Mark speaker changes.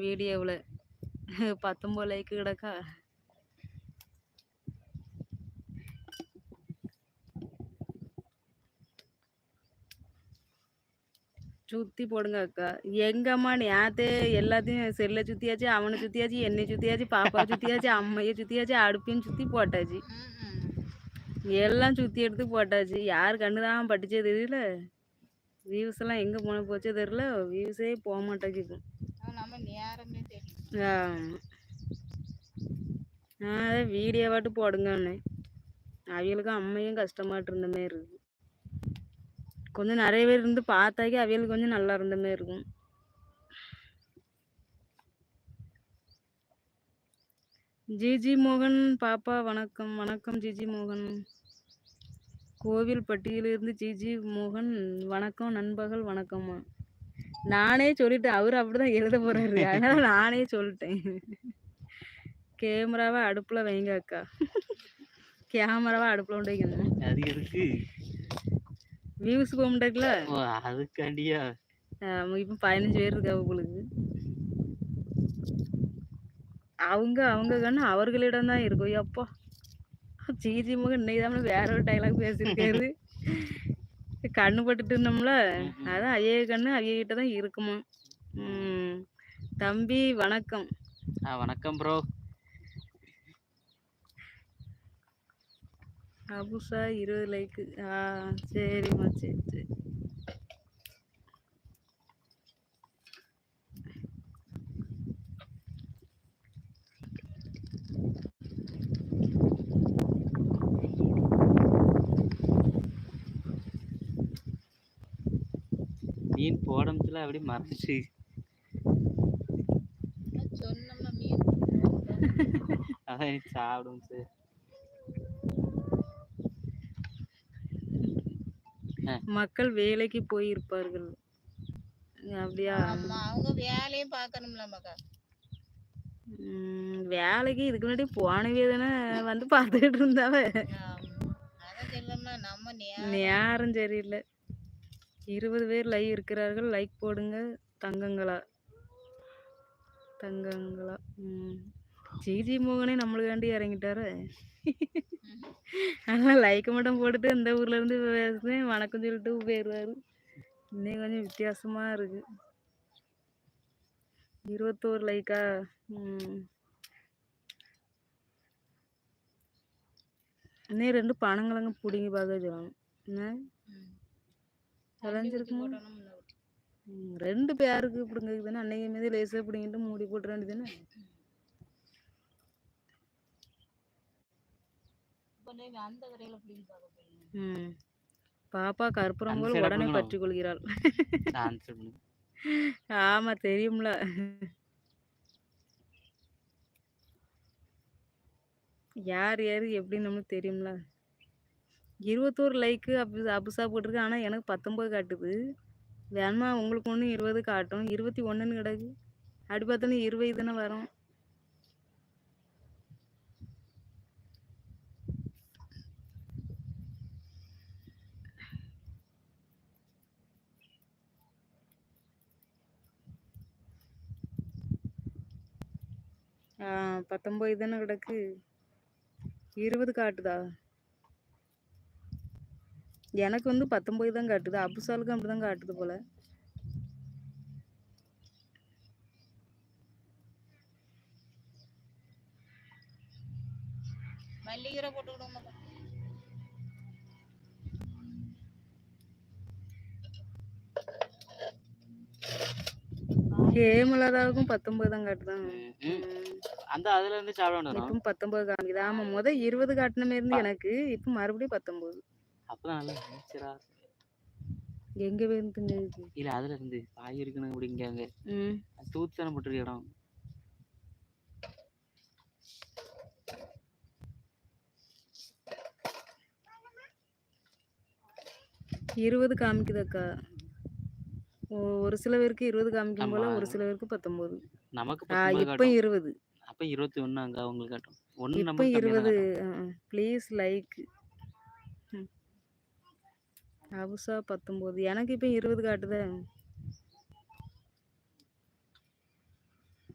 Speaker 1: வீடியோவுல 19 like கிடக்கா. சுத்தி போடுங்க அக்கா. எங்க அம்மா நேத்தே எல்லாத்தையும் செல்ல சுத்தியாச்சு, அவனை சுத்தியாச்சு, என்னை சுத்தியாச்சு, பாப்பாவை சுத்தியாச்சு, அம்மையை சுத்தியாச்சு, அடுப்பையும் சுத்தி போட்டாச்சு. எல்லாம் சுத்தி எடுத்து போட்டாச்சு. யார் கண்ணுதான் பட்டுச்சே தெரியல. வியூஸ் எல்லாம் எங்க போன போச்சே தெரியல. வியூஸே போக மாட்டேங்குது. வீடியோ வாட்டு போடுங்கன்னு அவியலுக்கும் அம்மையும் கஷ்டமாட்டு இருந்த மாதிரி இருக்கு. கொஞ்சம் நிறைய பேர் இருந்து பார்த்தாக்கி அவியலுக்கு கொஞ்சம் நல்லா இருந்த மாதிரி இருக்கும். ஜிஜி மோகன் பாப்பா வணக்கம். வணக்கம் ஜிஜி மோகன். கோவில்பட்டியிலிருந்து ஜிஜி மோகன் வணக்கம். நண்பர்கள் வணக்கம்மா. நானே சொல்லிட்டேன், அவரு அப்படிதான் எழுத போறாரு, அதனால நானே சொல்லிட்டேன். கேமராவை அடுப்புல வைங்க அக்கா. கேமராவை அடுப்புல கொண்டு வைக்கணும்.
Speaker 2: அது எதுக்கு?
Speaker 1: வியூஸ் போக மாட்டேங்கல,
Speaker 2: அதுக்காண்டியா?
Speaker 1: இப்ப 15 பேர் இருக்கா உங்களுக்கு. அவங்க கண்ணு அவர்களிடம் தான் இருக்கும். அப்பா ஜிஜி மகன் இன்னைக்கு வேற ஒரு டைலாக் பேசியிருக்காரு. கண்ணு பட்டுட்டு இருந்தோம்ல, அதான் ஐய கண்ணு ஐய கிட்ட தான் இருக்குமா. தம்பி வணக்கம்.
Speaker 2: வணக்கம் ப்ரோ.
Speaker 1: அபுசா 20 லைக். சரிம்மா, சரி சரி.
Speaker 2: மீன் போடம்ல அப்படி மறைச்சு அதான் சாப்பிடும் சார்.
Speaker 1: மக்கள் வேலைக்கு போயிருப்பார்கள். அப்படியா?
Speaker 3: அவங்க வேலையும் பார்க்கணும்ல மக்கா.
Speaker 1: வேலைக்கு இதுக்கு முன்னாடி போனவே தானே வந்து பார்த்துக்கிட்டு இருந்தாவ. நேரம் சரியில்லை. 20 பேர் லைவ் இருக்கிறார்கள். லைக் போடுங்க தங்கங்களா. ஜிஜி மோகனே நம்மளுக்காண்டி இறங்கிட்டாரு. அதனால லைக் மட்டும் போட்டுட்டு இந்த ஊர்ல இருந்து பேசுறேன் வணக்கம் சொல்லிட்டு போயிடுவாரு. இன்னும் கொஞ்சம் வித்தியாசமா இருக்கு. 21 லைக்கா? இன்னும் 2 பணங்கிழங்கு பிடிங்கி பார்க்க சொல்லணும். என்ன விளைஞ்சிருக்குமா? 2 பேருக்கு பிடுங்க தானே. அன்னைக்கு மீது லேசாக பிடிங்கிட்டு மூடி போட்டுற வேண்டியதானே. பாப்பா கற்பூரம் போல் உடனே பற்றி கொள்கிறாள். ஆமா தெரியும்ல. யார் யாரு எப்படின்னு நம்மளுக்கு தெரியும்ல. 21 லைக்கு அபுசா போட்டிருக்கு. ஆனா எனக்கு 19 காட்டுது. வேணுமா உங்களுக்கு ஒன்று 20 காட்டும். 21ன்னு கிடக்கு. அப்படி பார்த்தோன்னா 20 தானே வரும். ஆ 19 தானே கிடக்கு. 20 காட்டுதா? எனக்கு வந்து 19 தான் காட்டுது. அபுசாலுக்கு அப்படிதான் காட்டுது போல. கேமலாதாவுக்கும் 19 தான் காட்டுதான்.
Speaker 2: அந்த அதுல இருந்து சாப்பிடணும்.
Speaker 1: இப்போ 19 காமிக்குது. ஆமா, 20 காட்டின மாதிரி இருந்து எனக்கு. இப்போ மறுபடியும் 19.
Speaker 2: அப்பதான் நல்லா நேச்சரா.
Speaker 1: எங்க வேணுங்க?
Speaker 2: இல்ல அதுல இருந்து பாய் இருக்குன்னு அப்படிங்காங்க. தூத்து தானே போட்டிருக்க இடம்.
Speaker 1: இருபது காமிக்குதாக்கா? ஒரு சில பேருக்கு 20 காமிக்கும் போல, ஒரு சில பேருக்கு 19.
Speaker 2: நமக்கு
Speaker 1: இப்போ 20.
Speaker 2: அப்ப 21 அங்க உங்களுக்கு காட்டும்.
Speaker 1: இப்போ 20. Please like. அபுசா 19. எனக்கு இப்போ 20 காட்டுதே.